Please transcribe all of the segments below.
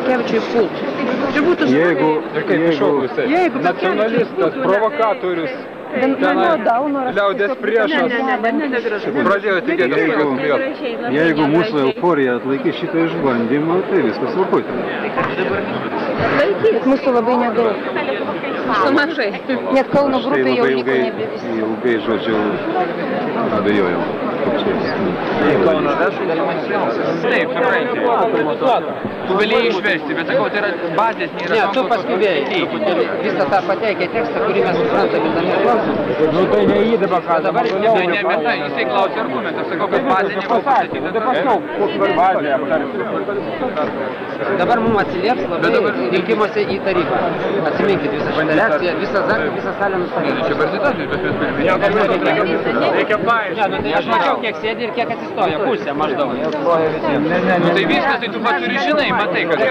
Petkevičiui pult. Čia būtų jeigu nacionalistas, provokatorius, liaudės priešas pradėjo tikėtis. Jeigu mūsų euforija atlaikys šitą išbandymą, tai viskas truputį. Bet mūsų labai nedaug. Mažai. Net Kauno grupė jau liko nebe visi. Ilgai, žodžiu, abejojau. Kauno vešų dimensions. Taip, supranti. Tu galėjai išvesti, bet sakau, tai yra bazės nėra. Ne, tu paskubėjai. Visą tą pateikė tekstą, kurį mes suprantame tame klausimą. Nu tai neįdaba, ką dabar. Jisai klausė argumentą, sakau, kad bazė nebuvo pasakyta. Dabar mums atsilieps labai rinkimuose į tarybą. Atsiminkit visą šitą reakciją, visą salę nustatyti. Čia barzitatai, bet mes pirmininkė. Reikia paaiškinti. Aš mačiau, kiek sėdi ir kiek atsistoja. Pusė maždaug. Nu tai viskas, tai tu pats turi žinai, matai, kad tai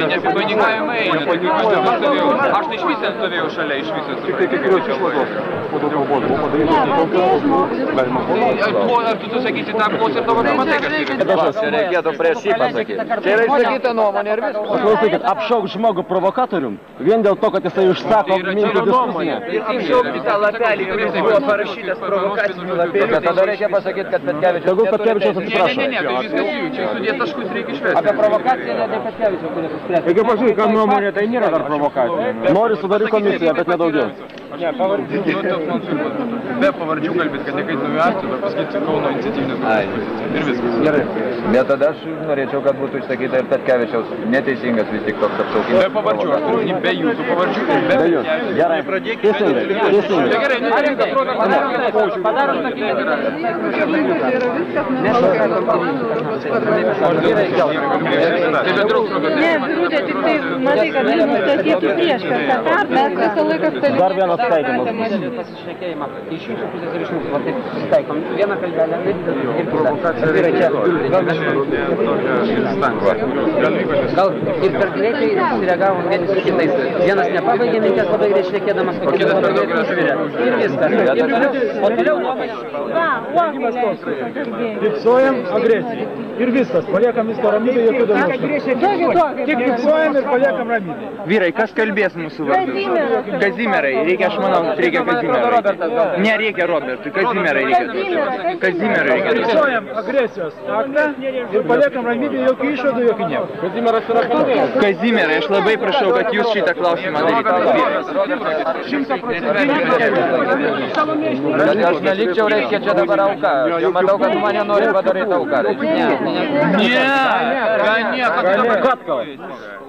neapipanikavimą eina. Aš tai iš visą stovėjau šalia, iš visą. Ar tu sakysi tą apklausą ir dabar nematai, kad tai reikėtų prieš jį pasakyti. Čia yra išsakyta nuomonė ir viskas. Klausykit, apšauk žmogų provokatorium, vien dėl to, kad jisai užsako mintį diskusinę. Ir apšaukti tą lapelį, kuris buvo parašytas provokacinių lapelių. Bet tada reikia pasakyti, kad Petkevičius atsiprašo. Ne, tai viskas jų, čia sudėt taškus reikia išvesti. Apie provokaciją ne Petkevičius turėtų spręsti. Reikia pasakyti, kad nuomonė tai nėra dar provokacija. Nori sudaryti komisiją, bet nedaugiau. Be pavardžių kalbėt, kad nekaitinami akcijų, bet pasakyti Kauno iniciatyvinės. Ir viskas. Gerai. Bet tada aš norėčiau, kad būtų išsakyta ir Petkevičiaus neteisingas vis tik toks apšaukimas. Be pavardžių, aš turiu be jūsų pavardžių ir be Petkevičiaus. Gerai, teisingai. Gerai, nereikia atrodo, Padarom tokį Ne, Birutė, tik tai matai, kad nustatytų prieš per tą tarpą, mes visą laiką stovėjome. Dar vienas skaitymas. Pasišnekėjimą. Iš jūsų pusės ir iš mūsų. Va taip susitaikom. Vieną kalbelę ir kitą. Gal ir per greitai sureagavom vieni su kitais. Vienas nepabaigė minties labai greit šnekėdamas, o kitas per daug nusvirė. Ir viskas. O toliau Fiksuojam agresiją. Ir viskas, paliekam visko ramybę, jokių dalykų. Tik fiksuojam ir paliekam ramybę. Vyrai, kas kalbės mūsų vardu? Kazimierai. Reikia, aš manau, reikia Kazimierai. Nereikia Robertui, Kazimierai reikia. Kazimierai reikia. Fiksuojam agresijos aktą ir paliekam ramybę, jokių išvadų, jokių nieko. Kazimieras yra kalbėjęs. Kazimierai, aš labai prašau, kad jūs šitą klausimą darytumėte. Aš nelikčiau, reiškia, čia dabar auka. Jau matau, kad mane nori padaryti auką.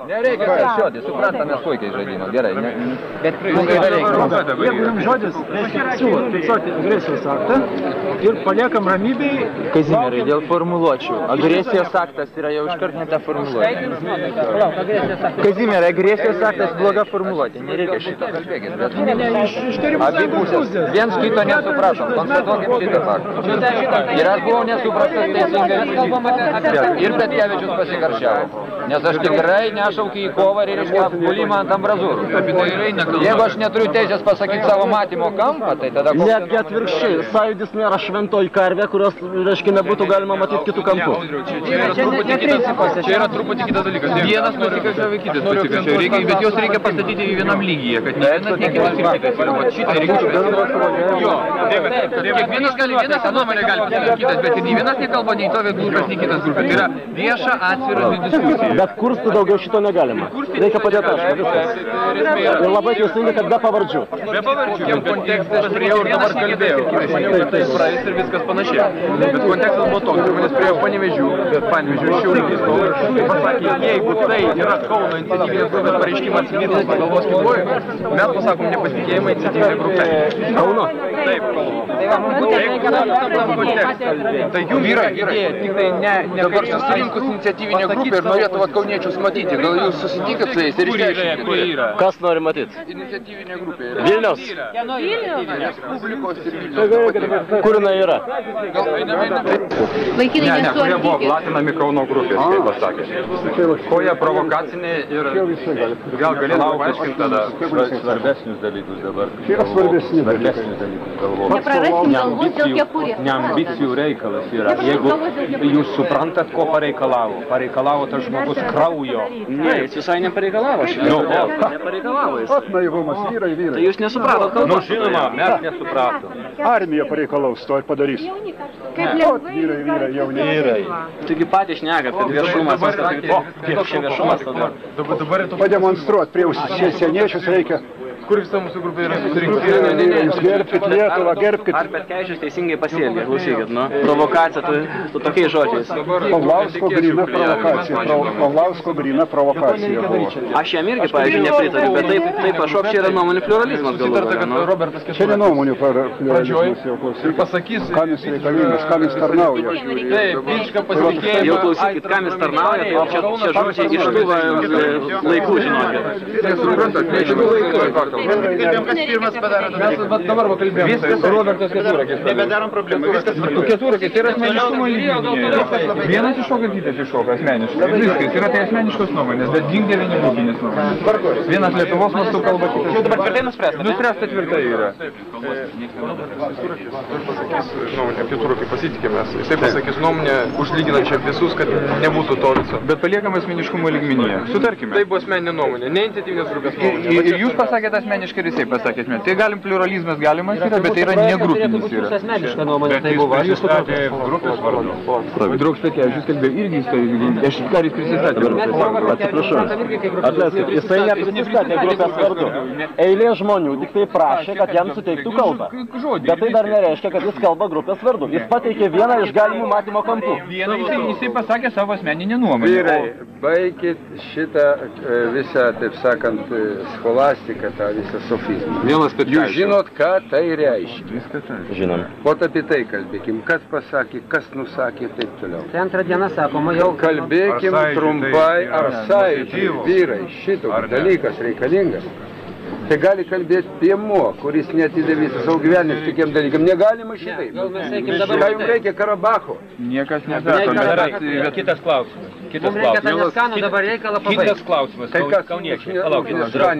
Nereikia karšiuoti, suprantame puikiai žaidimą. Gerai. Bet jeigu jums žodis, reiškia, fiksuoti agresijos aktą ir paliekam ramybėj. Kazimierai, dėl formuluočių. Agresijos aktas yra jau iškart ne ta formuluotė. Kazimierai, agresijos aktas bloga formuluotė. Nereikia šito. Abi pusės. Viens kito nesupratom. Konstatuokim šitą faktą. Ir aš buvau nesuprastas teisingai. Ir Petkevičius pasikaršiavo. Nes aš tikrai nešaukiu į kovą ir reiškia pulimą ant ambrazūrų. Jeigu aš neturiu teisės pasakyti savo matymo kampą, tai tada... Netgi atvirkščiai, sąjūdis nėra šventoji karvė, kurios, reiškia, nebūtų galima matyti kitų kampų. Čia yra truputį kitas dalykas. Vienas nusikalčiavo kitas pasikalčiavo, bet jos reikia pastatyti vienam lygyje, kad ne vienas, ne kitas ir kitas. Šitą reikia švesti. Jo, kiekvienas gali vieną nuomonę gali pasakyti kitas, bet nei vienas nekalba, nei to grupės, nei kitas grupės. Tai yra vieša atvira diskusija. Bet kursti daugiau šito negalima. Reikia padėti tašką, viskas. Ir labai teisingai, kad be pavardžių. Be pavardžių, jau kontekstas priejau ir dabar kalbėjau. Maniau, kad tai praeis ir viskas panašiai. Bet kontekstas buvo toks, ir manęs priejau Panevėžių, Šiaulių. Ir pasakė, jeigu tai yra Kauno iniciatyvinės grupės pareiškimas Vytautas Pagalvos Kilvoju, mes pasakom nepasitikėjimą iniciatyvinė grupė. Kauno? Taip, Kauno. Tai jų vyrai, tik tai ne dabar susirinkus iniciatyvinė grupė ir norėtų kauniečius matyti. Gal jūs susitikit su jais ir išsiaiškinkite? Kas nori matyti? Iniciatyvinė grupė. Vilniaus? Respublikos ir Vilniaus. Kur jinai yra? Gal einame. Vaikinai kurie buvo platinami Kauno grupės, kaip pasakė. Ko jie provokaciniai ir gal galėtų paaiškinti tada svarbesnius dalykus dabar. Svarbesnius dalykus galvoju. Ne ambicijų reikalas yra. Jeigu jūs suprantat, ko pareikalavo. Pareikalavo tas žmogus kraujo. Ne, jis visai nepareikalavo šitą. Nepareikalavo jis. Ot naivumas, vyrai. Tai jūs nesupratot kalbą. Nu, žinoma, mes nesupratom. Armija pareikalaus, to ir padarys. Ot vyrai, jauni. Taigi patys šnekat, kad viešumas. Koks čia viešumas tada? Pademonstruot prie seniečius reikia. Kur visa mūsų grupė yra susirinkusi? Jūs gerbkit Lietuvą, gerbkit. Ar Petkevičius teisingai pasielgė, klausykit, nu. Provokacija, tu tokiais žodžiais. Pavlausko gryna provokacija. Pavlausko gryna provokacija buvo. Aš jam irgi, pavyzdžiui, nepritariu, bet taip pašok, čia yra nuomonių pluralizmas galų gale, nu. Čia ne nuomonių pluralizmas jau klausykit. Ir pasakys... Kam jis reikalingas, kam jis tarnauja. Taip, visišką pasitikėjimą. Jau klausykit, kam jis tarnauja, tai čia žodžiai iš tų laikų, žinokit. Nesuprantat, ne iš tų laikų. Kalbėjom, kas pirmas padarė. Mes dabar kalbėjom. Viskas Robertas Keturakis. Nebedarom problemų. Viskas Keturakis, tai yra asmeniškumo lygmenyje. Vienas iššoka, kitas iššoka asmeniškai. Viskas yra tai asmeniškos nuomonės, bet gink vieni grupinės nuomonės. Vienas Lietuvos mastu kalba, kitas. Jau dabar tvirtai nuspręsta? Nuspręsta tvirtai yra. Nuomonė, Keturakį pasitikėmės. Jisai pasakys nuomonę užlyginančią visus, kad nebūtų to viso. Bet paliekam asmeniškumo lygmenyje. Sutarkime. Tai buvo asmeninė nuomonė, ne iniciatyvinės grupės nuomonė. Ir jūs pasakėte asmeniškai ir jisai pasakė asmeniškai. Tai galim pluralizmas galimas yra, bet tai yra ne grupinis yra. Asmeniška nuomonė tai buvo. Ar jūs supratote? Grupės vardu. Draugs Petkevičius kalbėjo irgi istoriją. Aš ką jis prisistatė. Atsiprašau. Atleiskit, jisai neprisistatė grupės vardu. Eilė žmonių tik tai prašė, kad jam suteiktų kalbą. Bet tai dar nereiškia, kad jis kalba grupės vardu. Jis pateikė vieną iš galimų matymo kampų. Jisai pasakė savo asmeninę nuomonę. Vyrai, baikit šitą visą, taip sakant, scholastiką, tą visą sofizmą. Jūs žinot, ką tai reiškia. Žinom. Ot apie tai kalbėkim, kas pasakė, kas nusakė ir taip toliau. Tai antrą dieną sakoma jau. Kalbėkim trumpai, ar sąjūdžiai, vyrai, šitoks dalykas reikalingas. Tai gali kalbėti Piemuo, kuris neatidavė visą savo gyvenimą tokiem dalykam. Negalima šitai. Ką jums reikia Karabacho? Niekas nesako, bet kitas klausimas. Mums reikia tą neskanų dabar reikalą pabaigti. Kitas klausimas. Kauniečiai. Palaukit,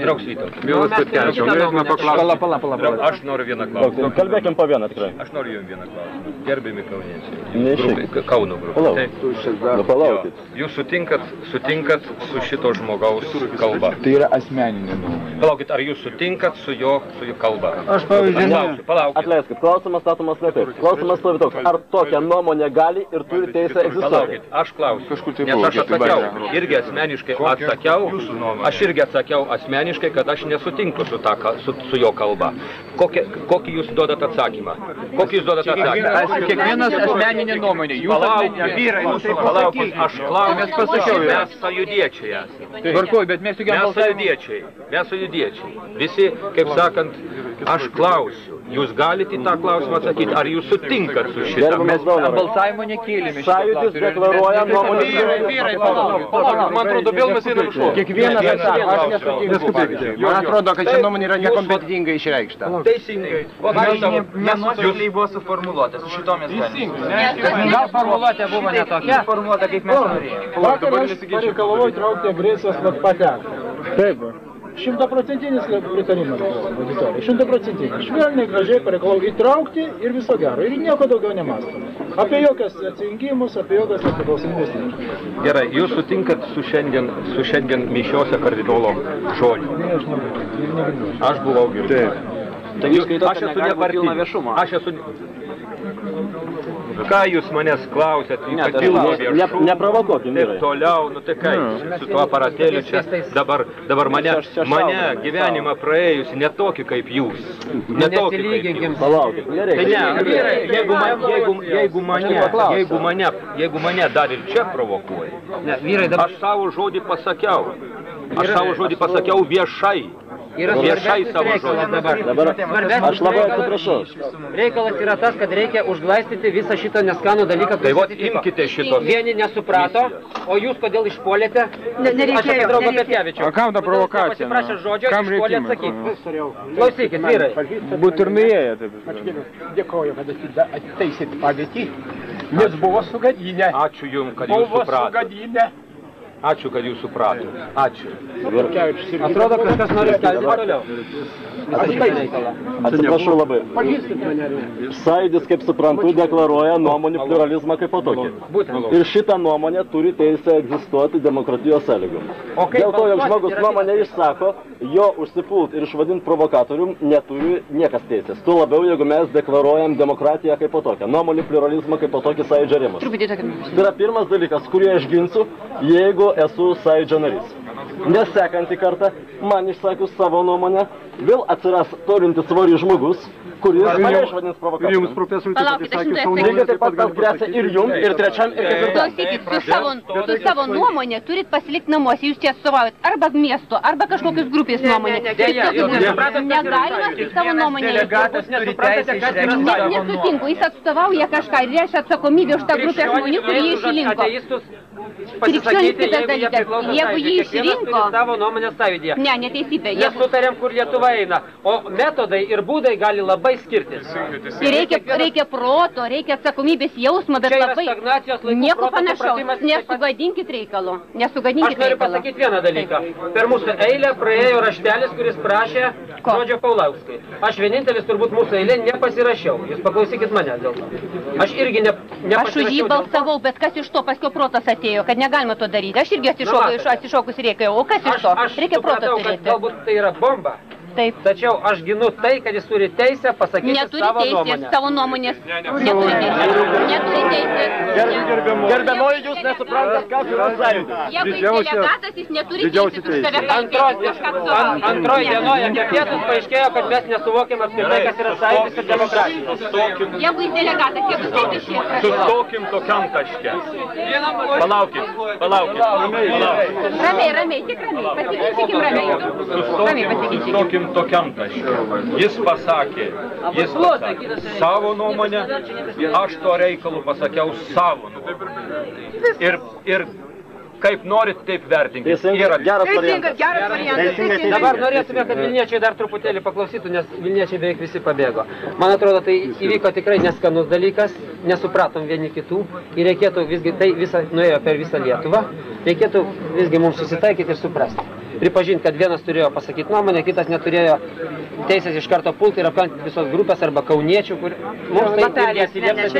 draugs Vytautas. Mielas Petkevičiau, norėtume paklausti. Pala. Aš noriu vieną klausimą. Kalbėkim po vieną tikrai. Aš noriu jums vieną klausimą. Gerbiami kauniečiai. Neišeik. Kauno grupė. Palaukit. Jūs sutinkat su šito žmogaus kalba? Tai yra asmeninė nuomonė. Palaukit, ar jūs sutinkat su jo kalba? Aš pavyzdžiui, Palaukit. Atleiskit, klausimas statomas ne taip. Klausimas stovi toks. Ar tokia nuomonė gali ir turi teisę egzistuoti? Palaukit, aš klausiu. Nes aš atsakiau, irgi asmeniškai atsakiau, aš irgi atsakiau asmeniškai, kad aš nesutinku su jo kalba. Kokį jūs duodat atsakymą? Kokį jūs duodat atsakymą? Kiekvienas asmeninė nuomonė. Palaukit, aš klausiu, mes sąjūdiečiai esame. Tvarkoj, bet mes Mes sąjūdiečiai. Visi, kaip sakant, aš klausiu. Jūs galite į tą klausimą atsakyti, ar jūs sutinkat su šitą? Mes balsavimo nekėlėme. Sąjūdis deklaruoja nuomonę. Palaukit, man atrodo, vėl mes einam šuo. Kiekvienas atsako, aš nesutinku. Man atrodo, kad ši nuomonė yra nekompetentingai išreikšta. Teisingai. Nenuosekliai buvo suformuluota, su šito mes galime. Gal formuluotė buvo ne tokia? Suformuoluota, kaip mes norėjome. vakar aš pareikalavau įtraukti agresijos pateką. Taip. 100% pritarimas auditorijai. 100%. Švelniai, gražiai pareikalavau įtraukti ir viso gero. Ir nieko daugiau nemąstome. Apie jokias atsijungimus, apie jokias nepriklausomybės. Gerai, jūs sutinkat su šiandien mišiose kardinolo žodžiu? Ne, aš nebuvau. Aš buvau girdėjęs. Tai jūs skaitot, kad negalima pilna viešumo. Aš esu... Ką jūs manęs klausėt, neprovokuokim, taip toliau, nu tai kaip, su tuo aparatėliu čia dabar mane gyvenimą praėjusi ne tokį kaip jūs, ne tokį kaip jūs. Palaukit, nereikia. Jeigu mane dar ir čia provokuoja, aš savo žodį pasakiau viešai. Viešai savo žodį. Dabar aš labai atsiprašau. Reikalas yra tas, kad reikia užglaistyti visą šitą neskanų dalyką. Tai vat imkite šitos. Vieni nesuprato, o jūs kodėl išpuolėte? Aš apie draugą Petkevičių. O kam ta provokacija? Pasiprašė žodžio, išpuolė atsakyti. Klausykit, vyrai. Būt ir nuėję, taip. Dėkoju, kad ateisit padėtį, nes buvo sugadinę. Ačiū jums, kad jūs supratote. Ačiū, kad jūs supratote. Ačiū. Atrodo, kažkas nori skelbti toliau. visą šitą reikalą. Atsiprašau labai. Sąjūdis, kaip suprantu, deklaruoja nuomonių pluralizmą kaip tokį. Ir šitą nuomonę turi teisę egzistuoti demokratijos sąlygom. Dėl to, jog žmogus nuomonę išsako, jo užsipult ir išvadinti provokatorium neturi niekas teisės. Tuo labiau, jeigu mes deklaruojam demokratiją kaip tokią, nuomonių pluralizmą kaip tokį sąjūdžio rėmus. Tai yra pirmas dalykas, kurį aš ginsiu, jeigu esu sąjūdžio narys. Nes sekantį kartą, man išsakius savo nuomonę, vėl atsiras turintis svorį žmogus, kuris mane išvadins provokatoriumi. Ir jums, profesorius, lygiai taip pat tas grėsia ir jums, ir trečiam, ir ketvirtam. Klausykit, su savo nuomonė turit pasilikti namuose, jūs čia atstovaujat arba miesto, arba kažkokios grupės nuomonė. Negalima su savo nuomonė. Nesutinku, jis atstovauja kažką ir reiškia atsakomybę už tą grupę žmonių, kurie jį išrinko. Krikščionis kitas dalykas, jeigu jį išrinko... Savo nuomonės sąjūdyje. Ne, neteisybė. Nesutarėm, kur Lietuva eina, o metodai ir būdai gali labai skirtis. Reikia proto, reikia atsakomybės jausmo, bet labai nieko panašaus. Nesugadinkit reikalo. Aš noriu pasakyti vieną dalyką. Per mūsų eilę praėjo raštelis, kuris prašė žodžio Paulauskai. Aš vienintelis turbūt mūsų eilė nepasirašiau. Jūs paklausykit mane dėl to. Aš irgi nepasirašiau. Aš už jį balsavau, bet kas iš to paskui protas atėjo, kad negalima to daryti. Aš irgi atsišokus reikėjau. O kas iš to? Reikia protas turėti. Galbūt tai yra bomba. Taip. Tačiau aš ginu tai, kad jis turi teisę pasakyti savo nuomonę. Neturi teisės savo nuomonės. Neturi teisės. Neturi teisės. Gerbiamoji, jūs nesuprantat, kas yra sąjūdis. Jeigu jis delegatas, jis neturi teisės už save kalbėti. Antroji dienoje apie pietus paaiškėjo, kad mes nesuvokėm apskritai, kas yra sąjūdis ir demokratija. Jeigu jis delegatas, jeigu skaitų šie. Sustokim tokiam taške. Palaukit. Ramiai, tik ramiai. Pasiginčykim ramiai. Ramiai pasiginčykim. Tokiam taške. Jis pasakė savo nuomonę, aš to reikalų pasakiau savo nuomonę. Ir kaip norit, taip vertinkit. Geras variantas. Dabar norėtume, kad Vilniečiai dar truputėlį paklausytų, nes Vilniečiai beveik visi pabėgo. Man atrodo, tai įvyko tikrai neskanus dalykas, nesupratom vieni kitų ir reikėtų visgi, tai nuėjo per visą Lietuvą, reikėtų visgi mums susitaikyti ir suprasti. Pripažinti, kad vienas turėjo pasakyti nuomonę, kitas neturėjo teisės iš karto pulti ir apkaltinti visos grupės arba kauniečių, kur mums tai irgi atsiliepta.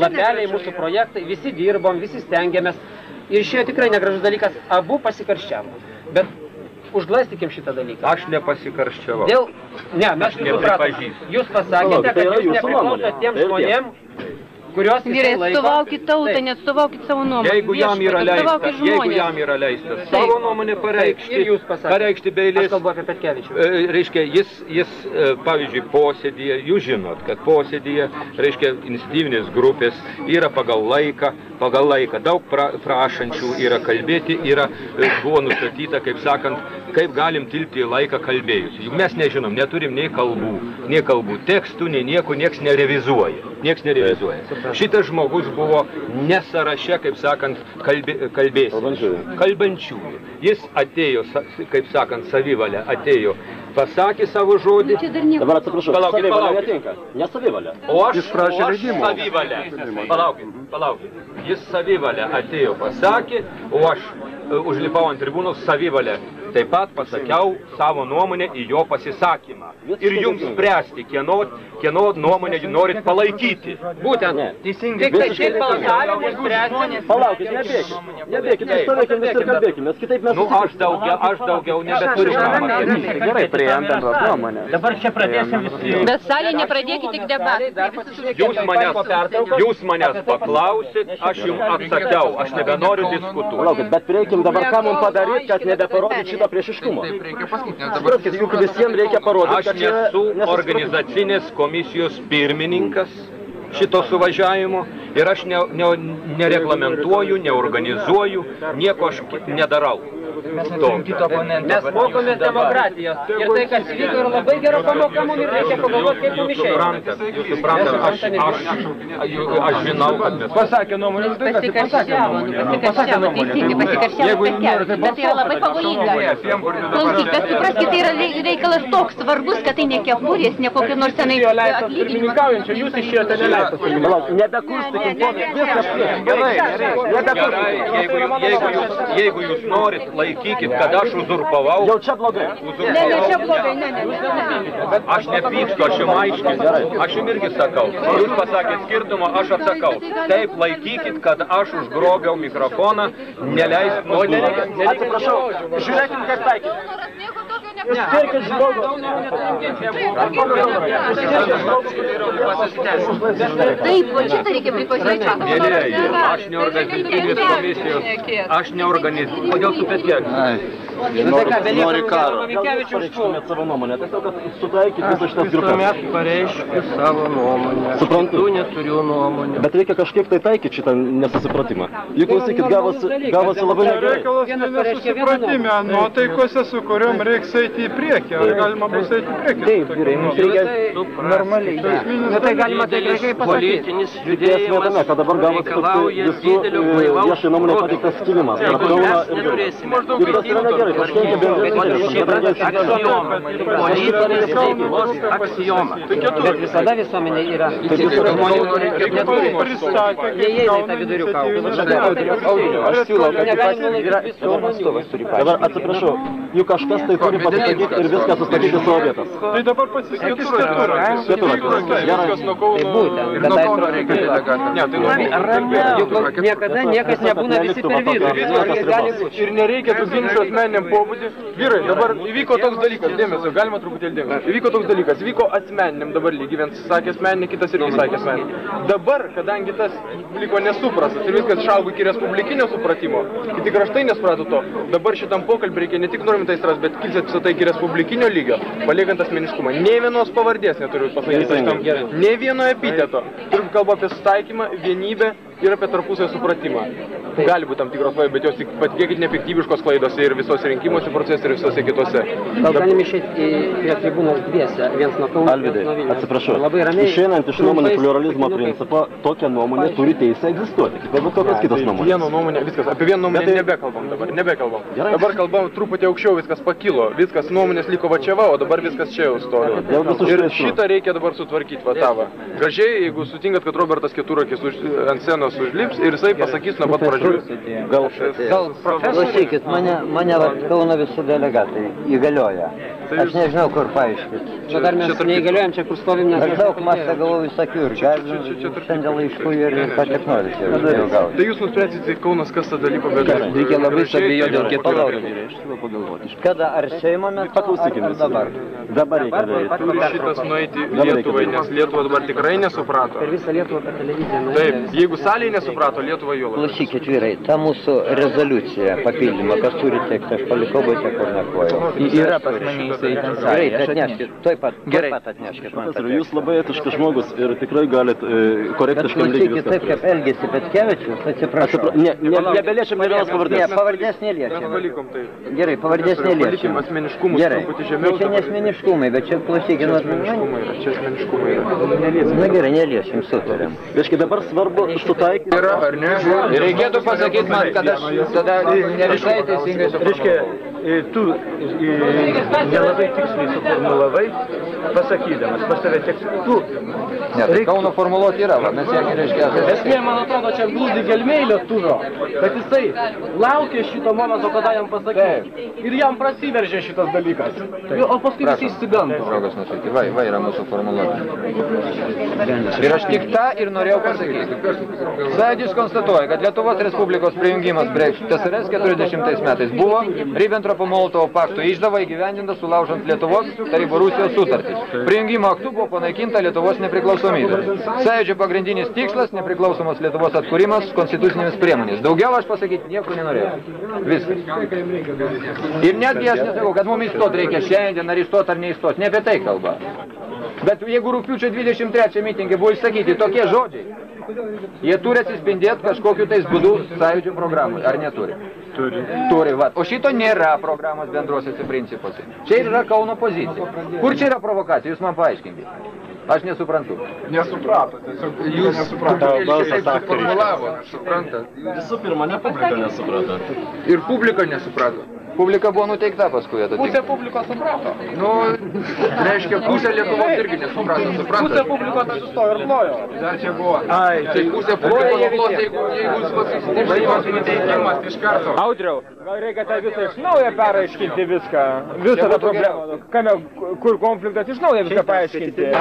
Lapeliai, mūsų projektai, visi dirbom, visi stengiamės. Ir išėjo tikrai negražus dalykas, abu pasikarščiavo. Bet užglaistykim šitą dalyką. Aš nepasikarščiavau. Mes nepripažįstu. Jūs pasakėte, kad jūs nepriklausote tiem žmonėm, kurios vyrai, atstovaukit tautą, neatstovaukit savo nuomonę. Jeigu jam yra leistas savo nuomonę pareikšti be eilės, aš kalbu apie Petkevičių. Reiškia, jis, pavyzdžiui, posėdyje, jūs žinot, kad posėdyje, reiškia, iniciatyvinės grupės yra pagal laiką, daug prašančių yra kalbėti, buvo nustatyta, kaip sakant, kaip galim tilpti į laiką kalbėjus. Juk mes nežinom, neturim nei kalbų tekstų, nei nieko, nieks nerevizuoja. Šitas žmogus buvo nesąraše, kaip sakant, kalbančiųjų. Jis atėjo, kaip sakant, savivalę atėjo, pasakė savo žodį. Dabar atsiprašau, savivalė netinka, ne savivalė. O aš savivalę. Palaukit. Jis savivalę atėjo, pasakė, o aš užlipau ant tribūnos savivalę. Taip pat pasakiau savo nuomonę į jo pasisakymą. Ir jums spręsti, kieno nuomonę norit palaikyti. Būtent. Teisingai. Tik taip balsavimus spręsti. Palaukit, nebėkit, stovėkim visi ir kalbėkim, nes kitaip mes... Aš daugiau nebeturiu ką matyti. Gerai, priėjom bendros nuomonę. Dabar čia pradėsim visi. Bet salė nepradėkit tik debatų. Jūs manęs paklausit, aš jums atsakiau, aš nebenoriu diskutuoti. Palaukit, bet prieikim dabar ką mums padaryti, kad nebeparodyt šitą priešiškumą. Supraskit, juk visiems reikia parodyti, kad čia... Aš nesu organizacinės komisijos pirmininkas šito suvažiavimo ir aš nereglamentuoju, neorganizuoju, nieko aš nedarau. Mes mokomės demokratijos ir tai, kas vyko, yra labai gera pamoka mums ir reikia pagalvoti, kaip mums išeina. Jūs suprantate, aš žinau, kad mes... Pasakė nuomonės, tai kad pasikarščiavo, teisingai, pasikarščiavo Petkevičius, bet tai yra labai pavojinga. Klausyk, bet supraskit, tai yra reikalas toks svarbus, kad tai ne kepurės, ne kokio nors senai atlyginimą. Jūs išėjote neleistas. Nebekurstykim, viskas gerai. Jeigu jūs norit laikyti laikykit, kad aš uzurpavau. Jau čia blogai. Ne, čia blogai, ne. Aš nepykstu, aš jums aiškinu. Aš jums irgi sakau. Jūs pasakėt skirtumą, aš atsakau. Taip, laikykit, kad aš užgrobiau mikrofoną, neleist nuodėlį. Atsiprašau, žiūrėkim, kaip taikyti. Skirkit žmogų. Taip, va šitą reikia pripažinti. Mėlėjai, aš neorganizuoju komisijos. Aš neorganizuoju. Kodėl tu petkėlis? Nori karo. Pareikštumėt savo nuomonę. Tiesiog, kad sutaikyti visą šitas grupės. Tuomet pareiškiu savo nuomonę. Suprantu. Neturiu nuomonę. Bet reikia kažkaip tai taikyti šitą nesusipratimą. Juk klausykit, gavosi labai negerai. Reikalas nesusipratime, nuotaikose, su kuriuom reiks eiti į priekį. Ar galima bus eiti į priekį? Taip, vyrai, mums reikia normaliai. Na tai galima taip reikia pasakyti. Politinis judėjimas judėjimas kad dabar gavosi visų viešai nuomonė pateiktas skilimas. Tarp Kauno ir tas yra negerai. Kažkiek aksioma. Bet visada visuomenė yra. Neįeina į tą viduriuką. Aš siūlau, kad Kauno atstovas turi paaiškinti. Dabar atsiprašau, juk kažkas tai turi pasisakyti ir viską sustatyti savo vietas. Tai dabar pasisakys keturakis. Gerai. Būtent. Ir nuo Kauno reikia delegatą. Ne, tai Niekada niekas nebūna visi per vidurį. Ir nereikia tų ginčių asmeniniam pobūdį. Vyrai, dabar įvyko toks dalykas, dėmesio, galima truputėlį dėmesio. Įvyko toks dalykas, įvyko asmeniniam dabar lygiai, vienas sakė asmeninį, kitas irgi sakė asmeninį. Dabar, kadangi tas liko nesuprastas ir viskas išaugo iki respublikinio supratimo, kiti kraštai nesuprato to, dabar šitam pokalbį reikia ne tik normintai stras, bet kilsėt visą tai iki respublikinio lygio, paliekant asmeniškumą. Nė vienos pavardės neturiu pasakyti šitam, nė vieno epiteto. Turim kalbą apie sutaikymą, vienybę ir apie tarpusavio supratimą. Gali būti tam tikros klaidos, bet jos tik patikėkit nepiktybiškos klaidos ir visose rinkimuose procese ir visose kitose. Gal galim išeiti prie tribūnos dviese, viens nuo Kauno, viens nuo Vilniaus. Atsiprašau, Labai ramiai. išeinant iš nuomonės pliuralizmo principo, tokia nuomonė turi teisę egzistuoti. Kaip bet kokios kitos nuomonės. Vieno nuomonė, viskas, apie vieną nuomonę nebekalbam dabar, nebekalbam. Dabar kalbam truputį aukščiau, viskas pakilo, viskas nuomonės liko va čia va, o dabar viskas čia jau stovi. Ir šitą reikia dabar sutvarkyti, va tavą. Gražiai, jeigu sutinkat, kad Robertas Keturakis ant scenos užlips ir jisai pasakys nuo pat pradžių. Gal Klausykit, mane Kauno visi delegatai įgalioja. Aš nežinau, kur paaiškit. Čia dar mes neįgaliojam, čia kur stovim, nes... Aš daug mąstą galvoju visokių ir galim šiandien laiškų ir ką tik nori čia jau gauti. Tai jūs nuspręsite Kaunas, kas tą dalyką begali. Reikia labai sabijo dėl Keturakio. Kada, ar Seimo metu, ar dabar? Dabar reikia daryti. Turi šitas nueiti Lietuvai, nes Lietuva dabar tikrai nesuprato. Per visą Lietuvą per televiziją. Taip, jeigu salėje nesuprato, Lietuva jau labiau. Klausykit, vyrai, ta mūsų rezoliucija papildymą, kas turi tekstą, aš palikau, bet čia kur nekojau. Yra pas mane jisai ten Gerai, tai atneškit, tuoj pat atneškit man. Jūs labai etiškas žmogus ir tikrai galit korektiškai lygiai viską. Taip kaip elgėsi Petkevičius, atsiprašau. Nebeliečiam ne vienos pavardės. Ne, pavardės neliečiam. Palikom tai. Gerai, pavardės neliečiam. Palikim asmeniškumus truputį žemiau. Čia nesmeniškumai, bet čia klausykit. Čia asmeniškumai yra. Na gerai, neliečiam, sutarėm. Reiškia, dabar svarbu sutaikyti. Yra, ar ne? Reikėtų pasakyti man, kad aš tada ne visai teisingai supratau. Tu nelabai tiksliai suformulavai, pasakydamas, pas tave tiksliai. Tu. Ne, tai Kauno formuluoti yra, va, mes ją reiškia. Esmė, man atrodo, čia glūdi gelmėj lietuvio, kad jisai laukia šito momento, kada jam pasakys. Ir jam prasiveržė šitas dalykas. O paskui visi išsigando. Draugas nusakyti, va yra mūsų formuluoti. Ir aš tik tą ir norėjau pasakyti. Sąjūdis konstatuoja, kad Lietuvos Respublikos prijungimas prie TSRS 40 metais buvo Ribbentropo-Molotovo pakto išdava įgyvendinta sulaužant Lietuvos Tarybų Rusijos sutartys. Prijungimo aktu buvo panaikinta Lietuvos nepriklausomybė. Sąjūdžio pagrindinis tikslas nepriklausomos Lietuvos atkūrimas konstitucinėmis priemonės. Daugiau aš pasakyti nieko nenorėjau. Viskas. Ir netgi aš nesakau, kad mums įstot reikia šiandien, ar įstot, ar neįstot. Ne apie tai kalba. Bet jeigu rugpjūčio 23 mitingai buvo išsakyti tokie žodžiai, jie turi atsispindėti kažkokiu tais būdu sąjūdžio programai, ar neturi? Turi, va. O šito nėra programos bendrosiuose principuose. Čia yra Kauno pozicija. Kur čia yra provokacija? Jūs man paaiškinkite. Aš nesuprantu. Nesuprato, tiesiog jūs suformulavo, suprantat. Visų pirma, ne publika nesuprato. Ir publika nesuprato. Publika buvo nuteikta paskui. Pusė publikos suprato. Nu, reiškia, pusė Lietuvos irgi nesuprato, suprantate? Pusė publikos atsistojo ir plojo. Dar čia buvo. Tai pusė publikos nuplos, jeigu jūs pasisite šeimos nuteikimas iš karto. Audriau, gal reikia tą visą iš naujo peraiškinti viską, visą tą problemą. Kame, kur konfliktas iš naujo viską paaiškinti.